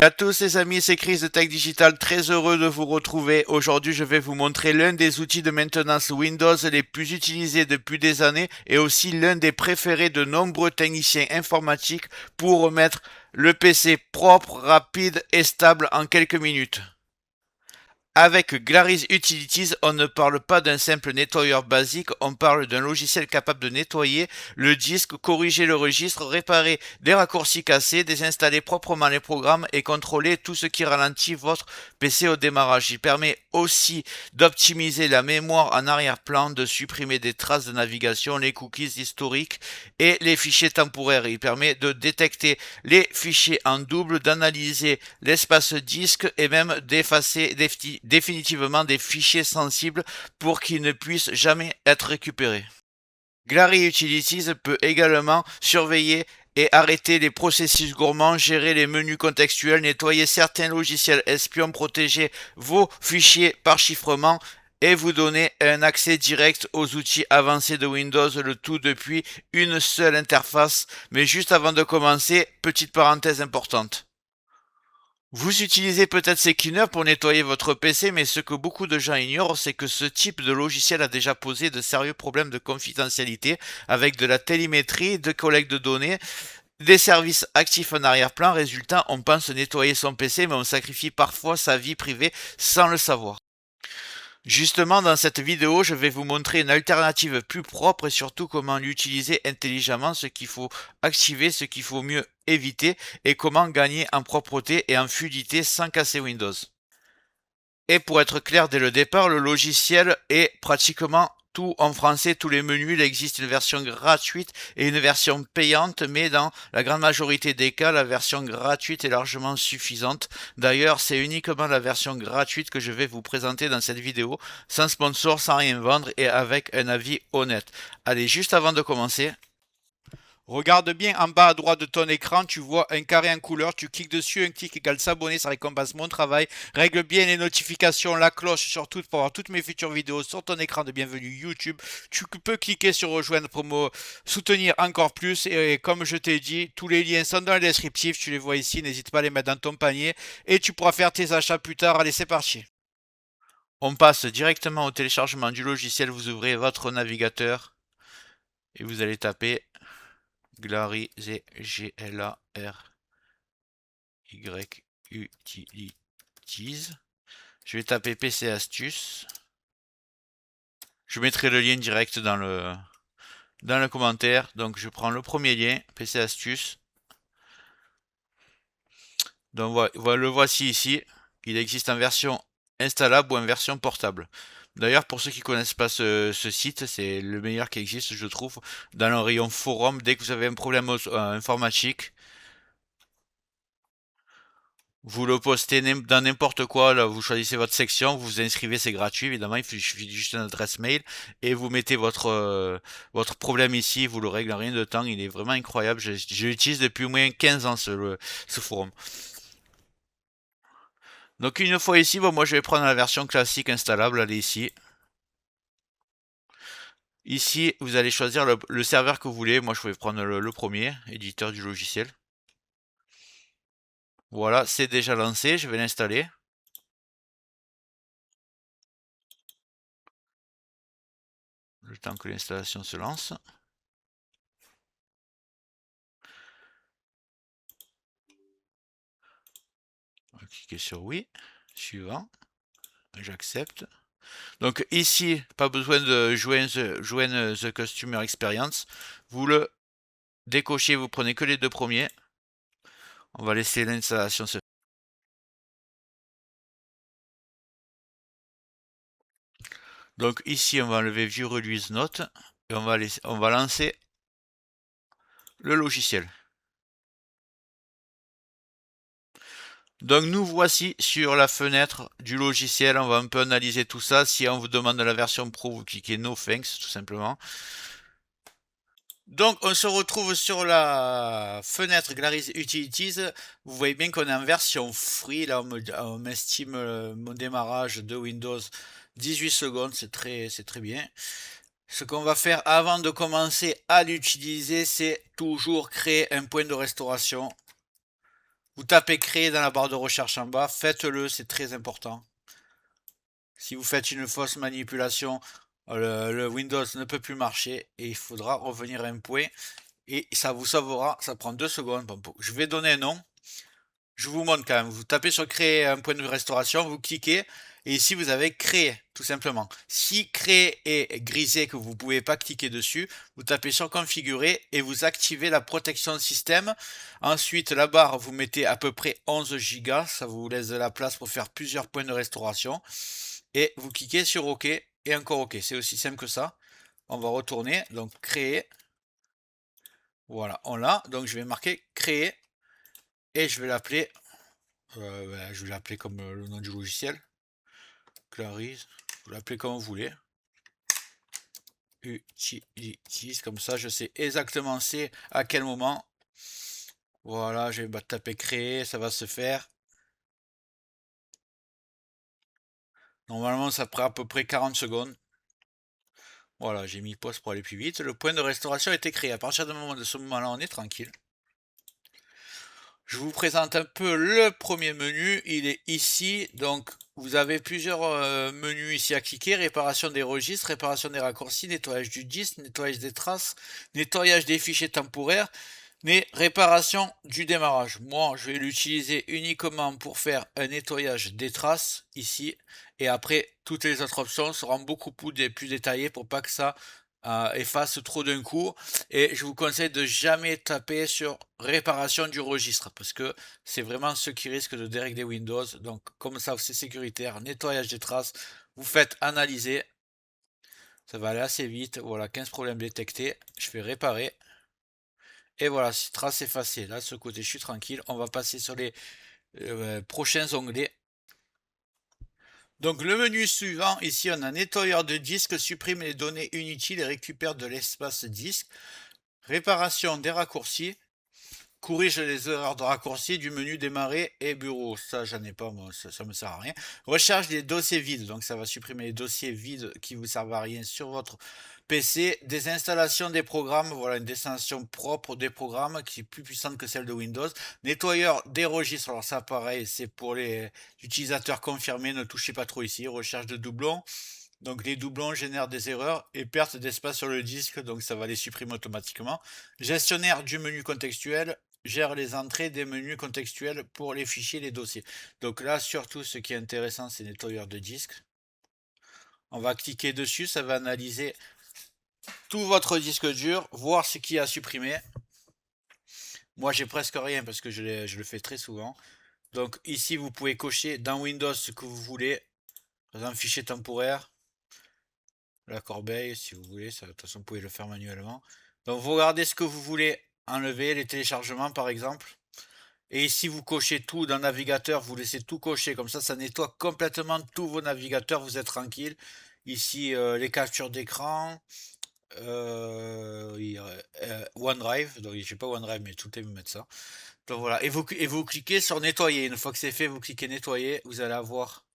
À tous les amis, c'est Chris de Tech Digital, très heureux de vous retrouver. Aujourd'hui, je vais vous montrer l'un des outils de maintenance Windows les plus utilisés depuis des années et aussi l'un des préférés de nombreux techniciens informatiques pour remettre le PC propre, rapide et stable en quelques minutes. Avec Glaris Utilities, on ne parle pas d'un simple nettoyeur basique, on parle d'un logiciel capable de nettoyer le disque, corriger le registre, réparer des raccourcis cassés, désinstaller proprement les programmes et contrôler tout ce qui ralentit votre PC au démarrage. Il permet aussi d'optimiser la mémoire en arrière-plan, de supprimer des traces de navigation, les cookies historiques et les fichiers temporaires. Il permet de détecter les fichiers en double, d'analyser l'espace disque et même d'effacer définitivement des fichiers sensibles pour qu'ils ne puissent jamais être récupérés. Glary Utilities peut également surveiller et arrêter les processus gourmands, gérer les menus contextuels, nettoyer certains logiciels espions, protéger vos fichiers par chiffrement et vous donner un accès direct aux outils avancés de Windows, le tout depuis une seule interface. Mais juste avant de commencer, petite parenthèse importante. Vous utilisez peut-être Seekiner pour nettoyer votre PC, mais ce que beaucoup de gens ignorent, c'est que ce type de logiciel a déjà posé de sérieux problèmes de confidentialité avec de la télémétrie, de collecte de données, des services actifs en arrière-plan. Résultat, on pense nettoyer son PC, mais on sacrifie parfois sa vie privée sans le savoir. Justement, dans cette vidéo, je vais vous montrer une alternative plus propre et surtout comment l'utiliser intelligemment, ce qu'il faut activer, ce qu'il faut mieux éviter et comment gagner en propreté et en fluidité sans casser Windows. Et pour être clair dès le départ, le logiciel est pratiquement tout en français, tous les menus. Il existe une version gratuite et une version payante, mais dans la grande majorité des cas, la version gratuite est largement suffisante. D'ailleurs, c'est uniquement la version gratuite que je vais vous présenter dans cette vidéo, sans sponsor, sans rien vendre et avec un avis honnête. Allez, juste avant de commencer, regarde bien en bas à droite de ton écran, tu vois un carré en couleur, tu cliques dessus, un clic égale s'abonner, ça récompense mon travail. Règle bien les notifications, la cloche surtout pour avoir toutes mes futures vidéos sur ton écran de bienvenue YouTube. Tu peux cliquer sur rejoindre pour me soutenir encore plus et comme je t'ai dit, tous les liens sont dans le descriptif, tu les vois ici, n'hésite pas à les mettre dans ton panier et tu pourras faire tes achats plus tard. Allez, c'est parti. On passe directement au téléchargement du logiciel, vous ouvrez votre navigateur et vous allez taper Glary, G-L-A-R-Y Utilities. Je vais taper PC Astuces. Je mettrai le lien direct dans le commentaire. Donc je prends le premier lien, PC Astuces. Donc le voici ici. Il existe en version installable ou en version portable. D'ailleurs, pour ceux qui ne connaissent pas ce site, c'est le meilleur qui existe, je trouve, dans le rayon forum. Dès que vous avez un problème informatique, vous le postez dans n'importe quoi, là, vous choisissez votre section, vous vous inscrivez, c'est gratuit, évidemment, il suffit juste une adresse mail et vous mettez votre problème ici, vous le réglez en rien de temps, il est vraiment incroyable, je l'utilise depuis au moins 15 ans ce forum. Donc une fois ici, bon, moi je vais prendre la version classique installable, allez ici. Ici, vous allez choisir le serveur que vous voulez, moi je vais prendre le premier, éditeur du logiciel. Voilà, c'est déjà lancé, je vais l'installer. Le temps que l'installation se lance. On va cliquer sur oui. Suivant. J'accepte. Donc ici, pas besoin de joindre the Customer Experience. Vous le décochez, vous prenez que les deux premiers. On va laisser l'installation se faire. Donc ici, on va enlever View Release Note et on va lancer le logiciel. Donc nous voici sur la fenêtre du logiciel, on va un peu analyser tout ça. Si on vous demande la version pro, vous cliquez No Thanks tout simplement. Donc on se retrouve sur la fenêtre Glaris Utilities. Vous voyez bien qu'on est en version free. Là on m'estime mon démarrage de Windows 18 secondes, c'est très bien. Ce qu'on va faire avant de commencer à l'utiliser, c'est toujours créer un point de restauration. Vous tapez créer dans la barre de recherche en bas, faites-le, c'est très important. Si vous faites une fausse manipulation, le Windows ne peut plus marcher et il faudra revenir à un point et ça vous sauvera, ça prend 2 secondes. Je vais donner un nom. Je vous montre quand même. Vous tapez sur créer un point de restauration, vous cliquez et ici vous avez créer tout simplement. Si créer est grisé que vous ne pouvez pas cliquer dessus, vous tapez sur configurer et vous activez la protection système. Ensuite la barre vous mettez à peu près 11 Go, ça vous laisse de la place pour faire plusieurs points de restauration et vous cliquez sur OK et encore OK. C'est aussi simple que ça. On va retourner, donc créer. Voilà, on l'a. Donc je vais marquer créer et je vais l'appeler je vais l'appeler comme le nom du logiciel. Clarisse, vous l'appelez comme vous voulez. Utilities, comme ça je sais exactement c'est à quel moment. Voilà, je vais taper créer, ça va se faire. Normalement ça prend à peu près 40 secondes. Voilà, j'ai mis pause pour aller plus vite. Le point de restauration a été créé. À partir de ce moment-là, on est tranquille. Je vous présente un peu le premier menu, il est ici, donc vous avez plusieurs menus ici à cliquer, réparation des registres, réparation des raccourcis, nettoyage du disque, nettoyage des traces, nettoyage des fichiers temporaires, mais réparation du démarrage. Moi, je vais l'utiliser uniquement pour faire un nettoyage des traces ici, et après, toutes les autres options seront beaucoup plus détaillées pour pas que ça efface trop d'un coup. Et je vous conseille de jamais taper sur réparation du registre parce que c'est vraiment ce qui risque de dérégler Windows. Donc, comme ça, c'est sécuritaire. Nettoyage des traces, vous faites analyser. Ça va aller assez vite. Voilà, 15 problèmes détectés. Je fais réparer. Et voilà, trace effacée. Là, de ce côté, je suis tranquille. On va passer sur les prochains onglets. Donc le menu suivant, ici on a nettoyeur de disque, supprime les données inutiles et récupère de l'espace disque. Réparation des raccourcis, corrige les erreurs de raccourcis du menu démarrer et bureau. Ça j'en ai pas moi, ça me sert à rien. Recharge des dossiers vides, donc ça va supprimer les dossiers vides qui vous servent à rien sur votre PC. Désinstallation des programmes, voilà une désinstallation propre des programmes qui est plus puissante que celle de Windows. Nettoyeur des registres, alors ça pareil, c'est pour les utilisateurs confirmés, ne touchez pas trop ici. Recherche de doublons. Donc les doublons génèrent des erreurs et perte d'espace sur le disque, donc ça va les supprimer automatiquement. Gestionnaire du menu contextuel gère les entrées des menus contextuels pour les fichiers et les dossiers. Donc là, surtout, ce qui est intéressant, c'est nettoyeur de disque. On va cliquer dessus, ça va analyser tout votre disque dur, voir ce qui a supprimé. Moi, j'ai presque rien parce que je le fais très souvent. Donc ici, vous pouvez cocher dans Windows ce que vous voulez. Par exemple, fichier temporaire. La corbeille, si vous voulez, ça, de toute façon, vous pouvez le faire manuellement. Donc, vous regardez ce que vous voulez enlever, les téléchargements par exemple. Et ici, vous cochez tout dans le navigateur, vous laissez tout cocher, comme ça nettoie complètement tous vos navigateurs, vous êtes tranquille. Ici, les captures d'écran, OneDrive, donc je sais pas OneDrive, mais tout est me mettre ça. Donc voilà, et vous cliquez sur nettoyer. Une fois que c'est fait, vous cliquez nettoyer, vous allez avoir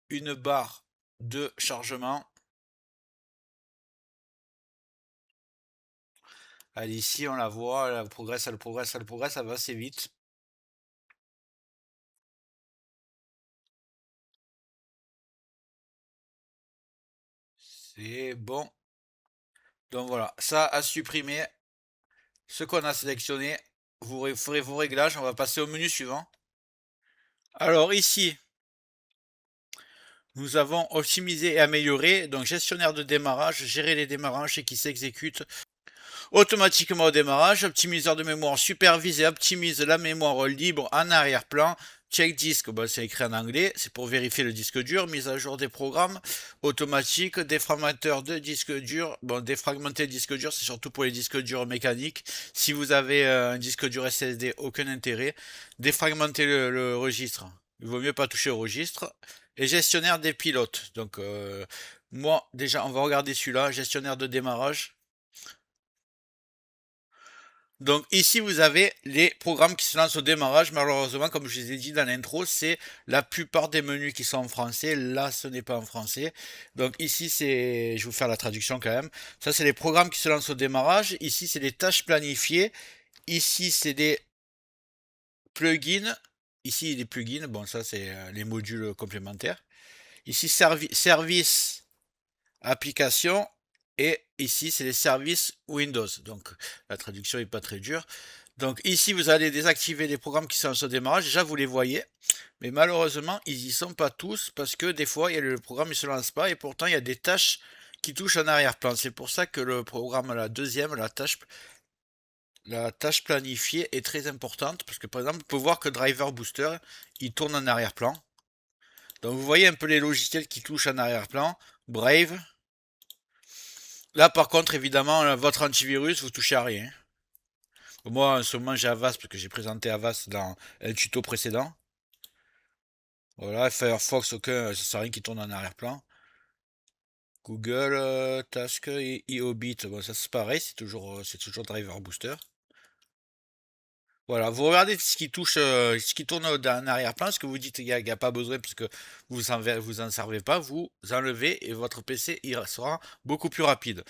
une barre de chargement. Allez, ici, on la voit, elle progresse, elle progresse, elle progresse, ça va assez vite. C'est bon. Donc voilà, ça a supprimé ce qu'on a sélectionné. Vous ferez vos réglages, on va passer au menu suivant. Alors ici, nous avons optimisé et amélioré, donc gestionnaire de démarrage, gérer les démarrages et qui s'exécutent automatiquement au démarrage. Optimiseur de mémoire supervise et optimise la mémoire libre en arrière-plan. Check disque, bah, c'est écrit en anglais, c'est pour vérifier le disque dur. Mise à jour des programmes automatiques. Défragmenteur de disque dur. Bon, défragmenter le disque dur, c'est surtout pour les disques durs mécaniques. Si vous avez un disque dur SSD, aucun intérêt. Défragmenter le registre. Il vaut mieux pas toucher au registre. Et gestionnaire des pilotes. Donc, moi, déjà, on va regarder celui-là. Gestionnaire de démarrage. Donc ici vous avez les programmes qui se lancent au démarrage. Malheureusement, comme je vous ai dit dans l'intro, c'est la plupart des menus qui sont en français. Là, ce n'est pas en français. Donc ici, c'est, je vais vous faire la traduction quand même. Ça, c'est les programmes qui se lancent au démarrage. Ici, c'est les tâches planifiées. Ici, c'est des plugins. Ici, les plugins. Bon, ça, c'est les modules complémentaires. Ici, service, application. Et ici, c'est les services Windows. Donc, la traduction n'est pas très dure. Donc ici, vous allez désactiver les programmes qui sont au démarrage. Déjà, vous les voyez. Mais malheureusement, ils y sont pas tous parce que des fois, le programme ne se lance pas et pourtant, il y a des tâches qui touchent en arrière-plan. C'est pour ça que le programme, la deuxième, la tâche planifiée est très importante parce que par exemple, vous pouvez voir que Driver Booster, il tourne en arrière-plan. Donc vous voyez un peu les logiciels qui touchent en arrière-plan. Brave. Là, par contre, évidemment, votre antivirus, vous touchez à rien. Moi, en ce moment, j'ai Avast parce que j'ai présenté Avast dans un tuto précédent. Voilà, Firefox, aucun, ça sert à rien qui tourne en arrière-plan. Google, Task et iObit, bon, ça c'est pareil, c'est toujours Driver Booster. Voilà, vous regardez ce qui touche, ce qui tourne en arrière-plan, ce que vous dites qu'il n'y a pas besoin puisque vous en servez pas, vous enlevez et votre PC il sera beaucoup plus rapide.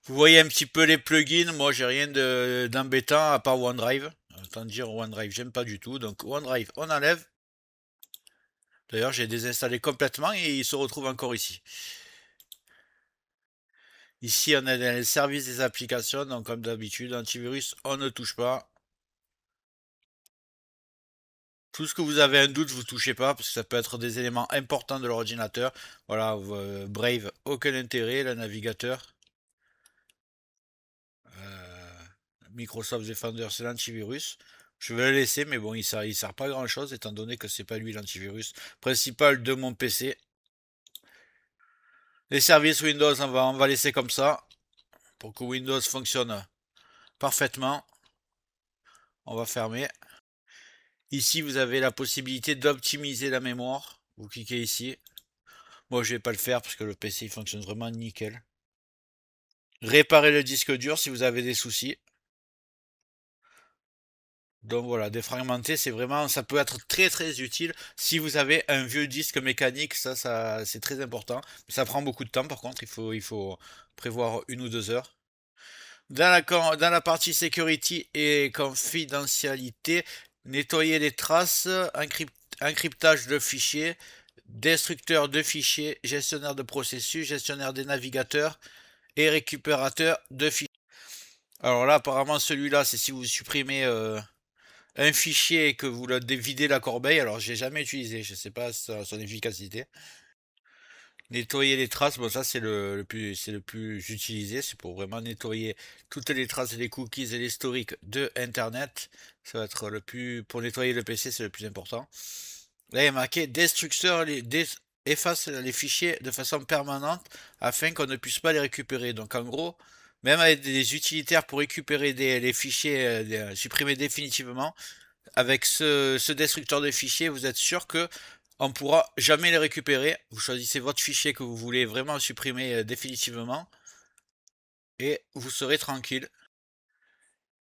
Vous voyez un petit peu les plugins, moi j'ai rien d'embêtant à part OneDrive. Autant dire OneDrive, j'aime pas du tout. Donc OneDrive, on enlève. D'ailleurs, j'ai désinstallé complètement et il se retrouve encore ici. Ici, on a les services des applications, donc comme d'habitude, antivirus, on ne touche pas. Tout ce que vous avez un doute, vous touchez pas, parce que ça peut être des éléments importants de l'ordinateur. Voilà, Brave, aucun intérêt, le navigateur. Euh, Microsoft Defender, c'est l'antivirus. Je vais le laisser, mais bon, il sert pas à grand chose, étant donné que c'est pas lui l'antivirus principal de mon PC. Les services Windows, on va laisser comme ça, pour que Windows fonctionne parfaitement. On va fermer. Ici, vous avez la possibilité d'optimiser la mémoire. Vous cliquez ici. Moi, je vais pas le faire parce que le PC il fonctionne vraiment nickel. Réparer le disque dur si vous avez des soucis. Donc voilà, défragmenter, c'est vraiment, ça peut être très très utile si vous avez un vieux disque mécanique. Ça, c'est très important. Ça prend beaucoup de temps par contre. Il faut prévoir 1 ou 2 heures. Dans la partie security et confidentialité, nettoyer les traces, encryptage de fichiers, destructeur de fichiers, gestionnaire de processus, gestionnaire des navigateurs et récupérateur de fichiers. Alors là, apparemment, celui-là, c'est si vous supprimez un fichier et que vous le videz la corbeille. Alors, j'ai jamais utilisé, je sais pas son efficacité. Nettoyer les traces, bon ça c'est le plus utilisé, c'est pour vraiment nettoyer toutes les traces, les cookies et l'historique de Internet. Ça va être le plus, pour nettoyer le PC, c'est le plus important. Là il y a marqué destructeur, efface les fichiers de façon permanente afin qu'on ne puisse pas les récupérer. Donc en gros, même avec des utilitaires pour récupérer les fichiers, supprimer définitivement, avec ce destructeur de fichiers, vous êtes sûr que on pourra jamais les récupérer. Vous choisissez votre fichier que vous voulez vraiment supprimer définitivement et vous serez tranquille.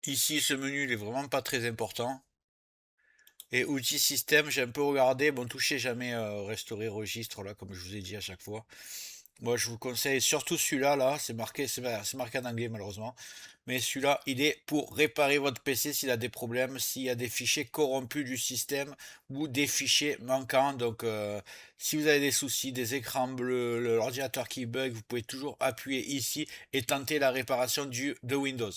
Ici, ce menu il est vraiment pas très important. Et outils système, j'ai un peu regardé. Bon, touchez jamais restaurer registre là, comme je vous ai dit à chaque fois. Moi, je vous conseille surtout celui-là, là, c'est marqué en anglais malheureusement. Mais celui-là, il est pour réparer votre PC s'il a des problèmes, s'il y a des fichiers corrompus du système ou des fichiers manquants. Donc, si vous avez des soucis, des écrans bleus, l'ordinateur qui bug, vous pouvez toujours appuyer ici et tenter la réparation de Windows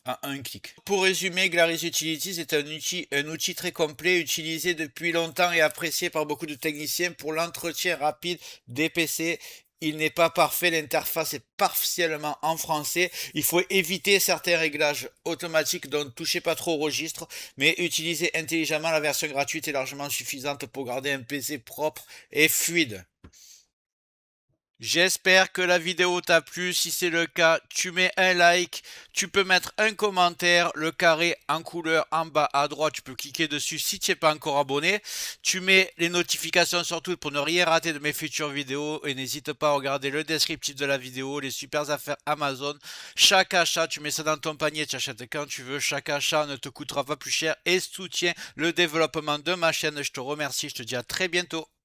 à un clic. Pour résumer, Glaris Utilities est un outil très complet utilisé depuis longtemps et apprécié par beaucoup de techniciens pour l'entretien rapide des PC. Il n'est pas parfait, l'interface est partiellement en français. Il faut éviter certains réglages automatiques, donc ne touchez pas trop au registre, mais utilisez intelligemment. La version gratuite est largement suffisante pour garder un PC propre et fluide. J'espère que la vidéo t'a plu. Si c'est le cas, tu mets un like, tu peux mettre un commentaire, le carré en couleur en bas à droite, tu peux cliquer dessus si tu n'es pas encore abonné. Tu mets les notifications sur tout pour ne rien rater de mes futures vidéos et n'hésite pas à regarder le descriptif de la vidéo, les super affaires Amazon. Chaque achat, tu mets ça dans ton panier, tu achètes quand tu veux. Chaque achat ne te coûtera pas plus cher et soutient le développement de ma chaîne. Je te remercie, je te dis à très bientôt.